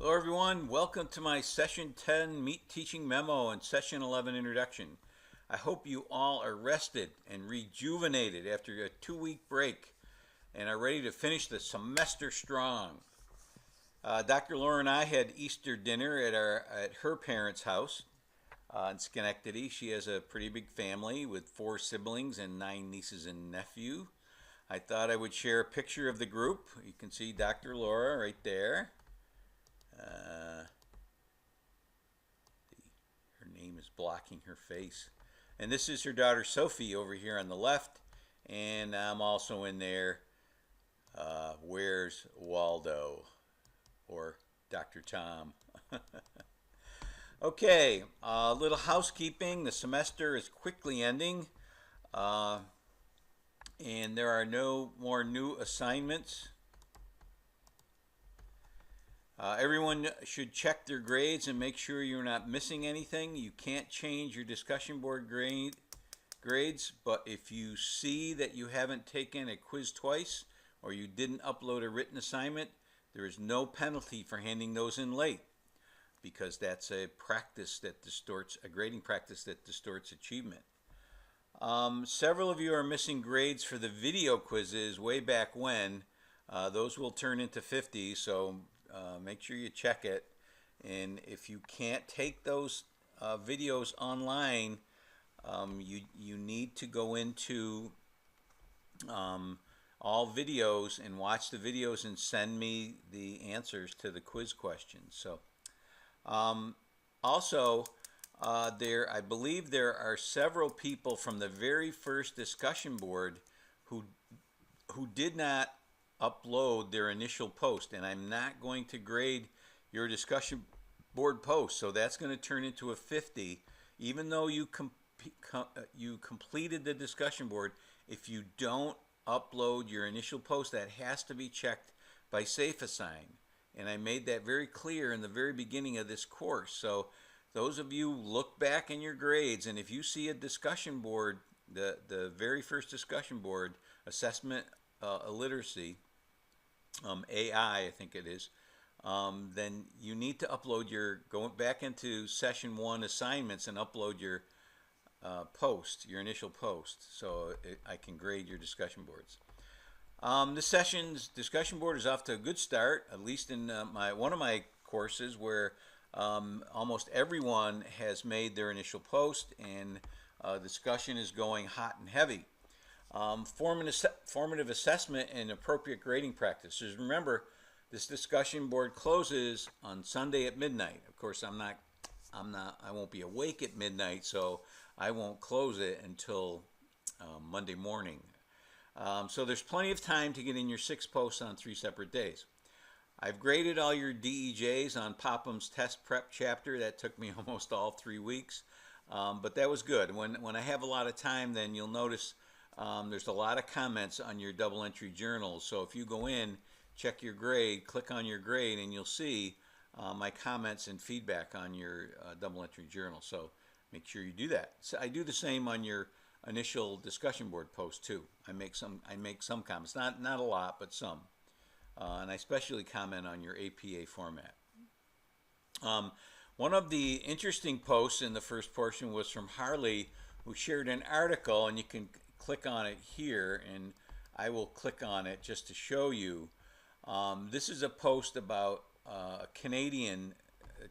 Hello everyone, welcome to my session 10 Meet Teaching Memo and session 11 Introduction. I hope you all are rested and rejuvenated after a 2-week break and are ready to finish the semester strong. Dr. Laura and I had Easter dinner at her parents' house in Schenectady. She has a pretty big family with 4 siblings and 9 nieces and nephews. I thought I would share a picture of the group. You can see Dr. Laura right there. Her name is blocking her face. And this is her daughter Sophie over here on the left. And I'm also in there. Where's Waldo? Or Dr. Tom. Okay, a little housekeeping. The semester is quickly ending. And there are no more new assignments. Everyone should check their grades and make sure you're not missing anything. You can't change your discussion board grades, but if you see that you haven't taken a quiz twice or you didn't upload a written assignment, there is no penalty for handing those in late, because that's a grading practice that distorts achievement. Several of you are missing grades for the video quizzes way back when. Those will turn into 50, so make sure you check it. And if you can't take those videos online, you need to go into all videos and watch the videos and send me the answers to the quiz questions. So also, I believe there are several people from the very first discussion board who did not upload their initial post, and I'm not going to grade your discussion board post, so that's going to turn into a 50 even though you completed the discussion board. If you don't upload your initial post, that has to be checked by SafeAssign, and I made that very clear in the very beginning of this course. So those of you, look back in your grades, and if you see a discussion board, the very first discussion board, assessment illiteracy, AI, I think it is, then you need to upload go back into session 1 assignments and upload your your initial post, so I can grade your discussion boards. This session's discussion board is off to a good start, at least in one of my courses, where almost everyone has made their initial post, and discussion is going hot and heavy. Formative assessment and appropriate grading practices. Remember, this discussion board closes on Sunday at midnight. Of course, I won't be awake at midnight, so I won't close it until Monday morning. So there's plenty of time to get in your 6 posts on 3 separate days. I've graded all your DEJs on Popham's test prep chapter. That took me almost all 3 weeks, but that was good. When I have a lot of time, then you'll notice there's a lot of comments on your double entry journals. So if you go in, check your grade, click on your grade, and you'll see my comments and feedback on your double entry journal. So make sure you do that. So I do the same on your initial discussion board post too. I make some comments, not a lot, but some. And I especially comment on your APA format. One of the interesting posts in the first portion was from Harley, who shared an article, and you can click on it here, and I will click on it just to show you. This is a post about a Canadian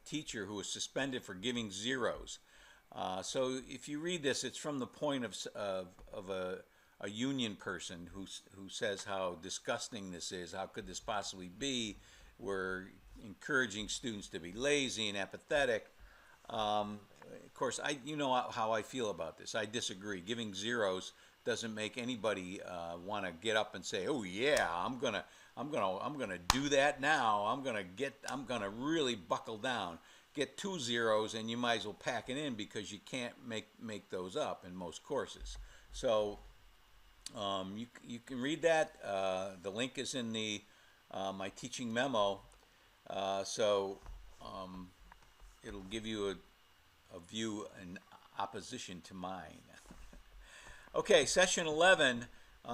teacher who was suspended for giving zeros. So if you read this, it's from the point of a union person who says how disgusting this is. How could this possibly be? We're encouraging students to be lazy and apathetic. Of course, you know how I feel about this. I disagree. Giving zeros doesn't make anybody want to get up and say, "Oh yeah, I'm gonna do that now. I'm gonna really buckle down." Get 2 zeros, and you might as well pack it in, because you can't make those up in most courses. So you can read that. The link is in my teaching memo, so it'll give you a view in opposition to mine. Okay, session 11.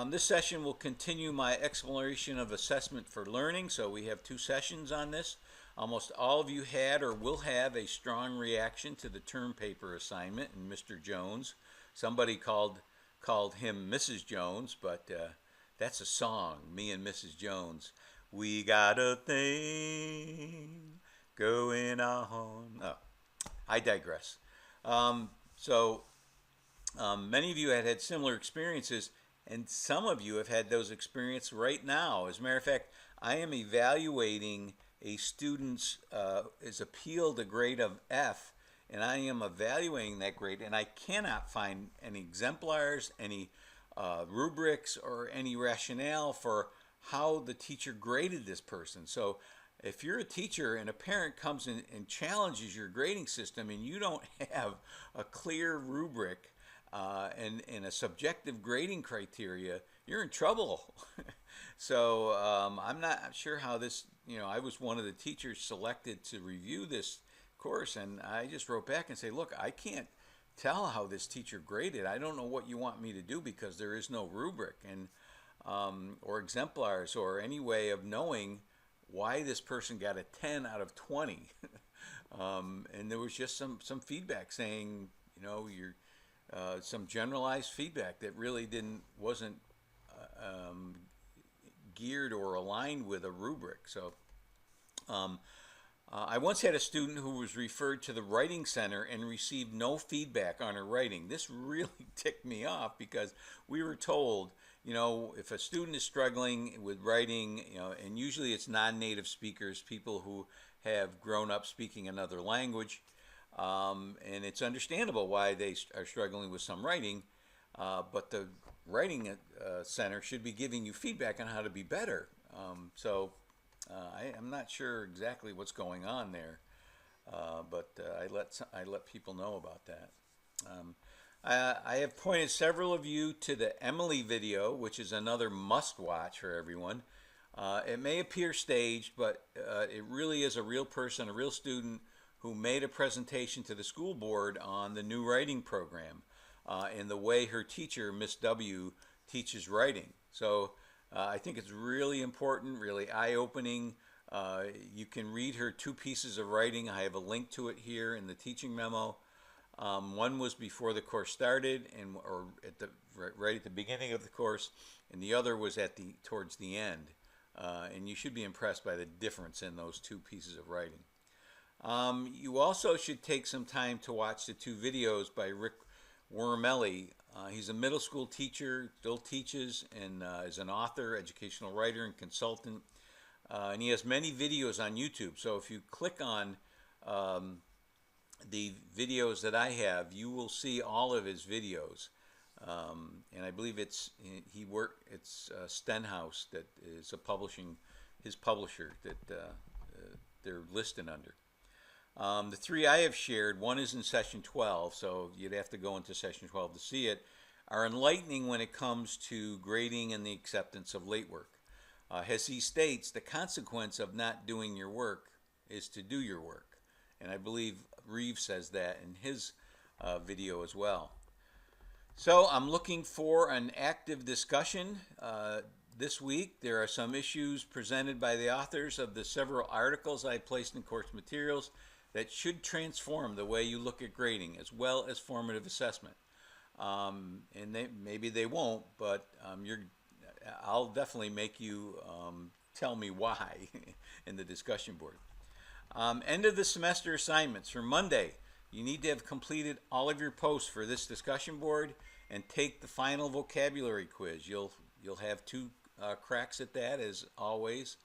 This session will continue my exploration of assessment for learning. So we have 2 sessions on this. Almost all of you had or will have a strong reaction to the term paper assignment and Mr. Jones. Somebody called him Mrs. Jones, but that's a song, me and Mrs. Jones. We got a thing going on. Oh, I digress. So many of you had similar experiences, and some of you have had those experiences right now. As a matter of fact, I am evaluating a student's is appealed a grade of F, and I am evaluating that grade, and I cannot find any exemplars, any rubrics, or any rationale for how the teacher graded this person. So if you're a teacher and a parent comes in and challenges your grading system and you don't have a clear rubric and a subjective grading criteria, you're in trouble. So I'm not sure how this, I was one of the teachers selected to review this course, and I just wrote back and say, look, I can't tell how this teacher graded. I don't know what you want me to do because there is no rubric and or exemplars or any way of knowing why this person got a 10 out of 20. And there was just some feedback saying, you're some generalized feedback that really wasn't geared or aligned with a rubric. So I once had a student who was referred to the writing center and received no feedback on her writing. This really ticked me off because we were told, if a student is struggling with writing, and usually it's non-native speakers, people who have grown up speaking another language, and it's understandable why they are struggling with some writing, but the writing center should be giving you feedback on how to be better. I'm not sure exactly what's going on there, but I let people know about that. I have pointed several of you to the Emily video, which is another must-watch for everyone. It may appear staged, but it really is a real person, a real student who made a presentation to the school board on the new writing program and the way her teacher, Miss W, teaches writing. So I think it's really important, really eye-opening. You can read her 2 pieces of writing. I have a link to it here in the teaching memo. One was before the course started, or right at the beginning of the course, and the other was towards the end. And you should be impressed by the difference in those 2 pieces of writing. You also should take some time to watch the 2 videos by Rick Warmle. He's a middle school teacher, still teaches, and is an author, educational writer, and consultant. And he has many videos on YouTube. So if you click on the videos that I have, you will see all of his videos. And I believe it's Stenhouse that is his publisher that they're listed under. The 3 I have shared, one is in session 12, so you'd have to go into session 12 to see it, are enlightening when it comes to grading and the acceptance of late work. As he states, the consequence of not doing your work is to do your work. And I believe Reeves says that in his video as well. So I'm looking for an active discussion this week. There are some issues presented by the authors of the several articles I placed in course materials that should transform the way you look at grading as well as formative assessment. And maybe they won't, but I'll definitely make you tell me why in the discussion board. End of the semester assignments. For Monday, you need to have completed all of your posts for this discussion board and take the final vocabulary quiz. You'll have 2 cracks at that, as always.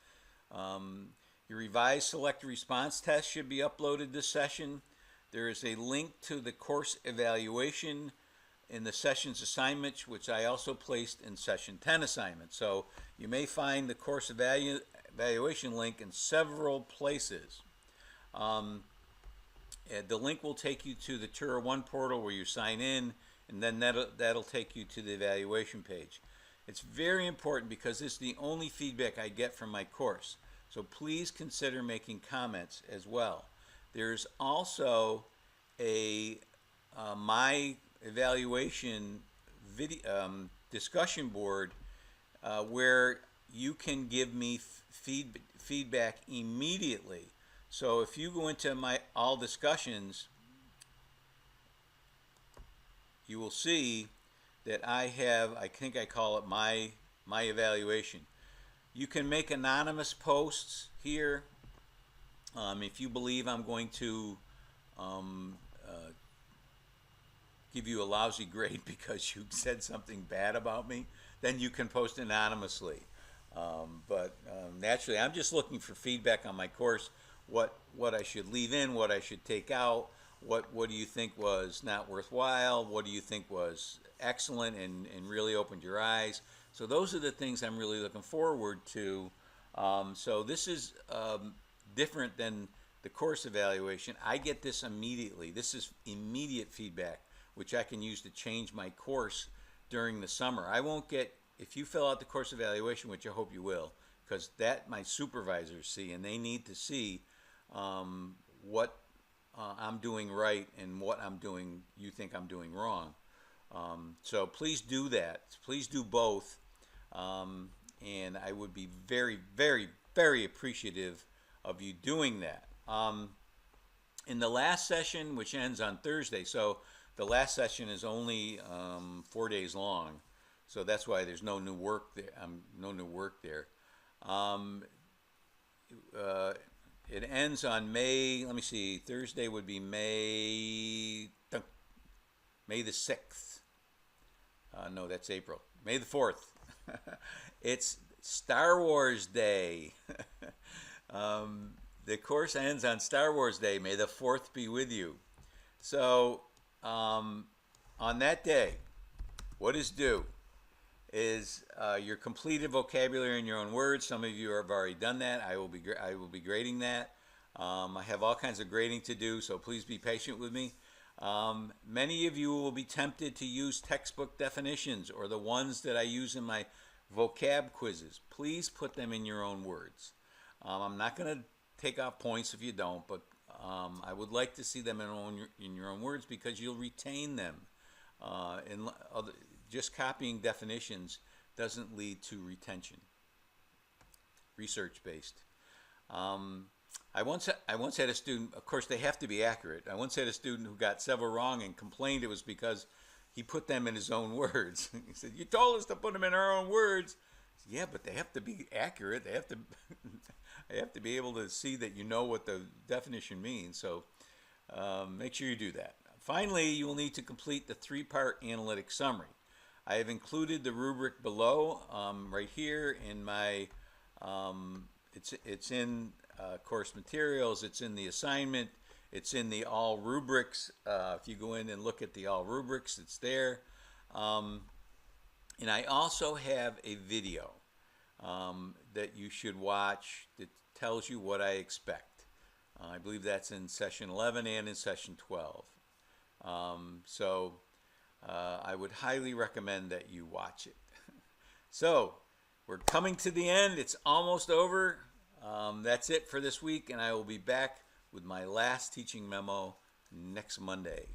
Your revised select response test should be uploaded this session. There is a link to the course evaluation in the sessions assignments, which I also placed in session 10 assignments. So you may find the course evaluation link in several places. The link will take you to the Tura 1 portal where you sign in, and then that'll take you to the evaluation page. It's very important because it's the only feedback I get from my course. So please consider making comments as well. There's also a my evaluation video discussion board where you can give me feedback immediately. So if you go into my all discussions, you will see that I think I call it my evaluation. You can make anonymous posts here. If you believe I'm going to um, give you a lousy grade because you said something bad about me, then you can post anonymously. Naturally, I'm just looking for feedback on my course, what I should leave in, what I should take out, what do you think was not worthwhile, what do you think was excellent and really opened your eyes. So those are the things I'm really looking forward to. So this is different than the course evaluation. I get this immediately. This is immediate feedback, which I can use to change my course during the summer. I won't get, if you fill out the course evaluation, which I hope you will, because that my supervisors see, and they need to see what I'm doing right and what you think I'm doing wrong. So please do that. Please do both. And I would be very, very, very appreciative of you doing that. In the last session, which ends on Thursday, so the last session is only 4 days long, so that's why there's no new work there. No new work there. It ends on May. Let me see. Thursday would be May the 6th. No, that's April. May the 4th. It's Star Wars Day. The course ends on Star Wars Day. May the 4th be with you. So on that day, what is due is your completed vocabulary in your own words. Some of you have already done that. I will be grading that. I have all kinds of grading to do, so please be patient with me. Many of you will be tempted to use textbook definitions or the ones that I use in my vocab quizzes. Please put them in your own words. I'm not going to take off points if you don't, but I would like to see them in your own words because you'll retain them. Just copying definitions doesn't lead to retention. Research-based. I once had a student, of course they have to be accurate. I once had a student who got several wrong and complained it was because he put them in his own words. He said, "You told us to put them in our own words." Said, "Yeah, but they have to be accurate. They have to, they have to be able to see that you know what the definition means. So make sure you do that. Finally, you will need to complete the 3-part analytic summary. I have included the rubric below, right here in my, it's in course materials, it's in the assignment, it's in the all rubrics. If you go in and look at the all rubrics, it's there. And I also have a video that you should watch that tells you what I expect. I believe that's in session 11 and in session 12. I would highly recommend that you watch it. So we're coming to the end. It's almost over. That's it for this week, and I will be back with my last teaching memo next Monday.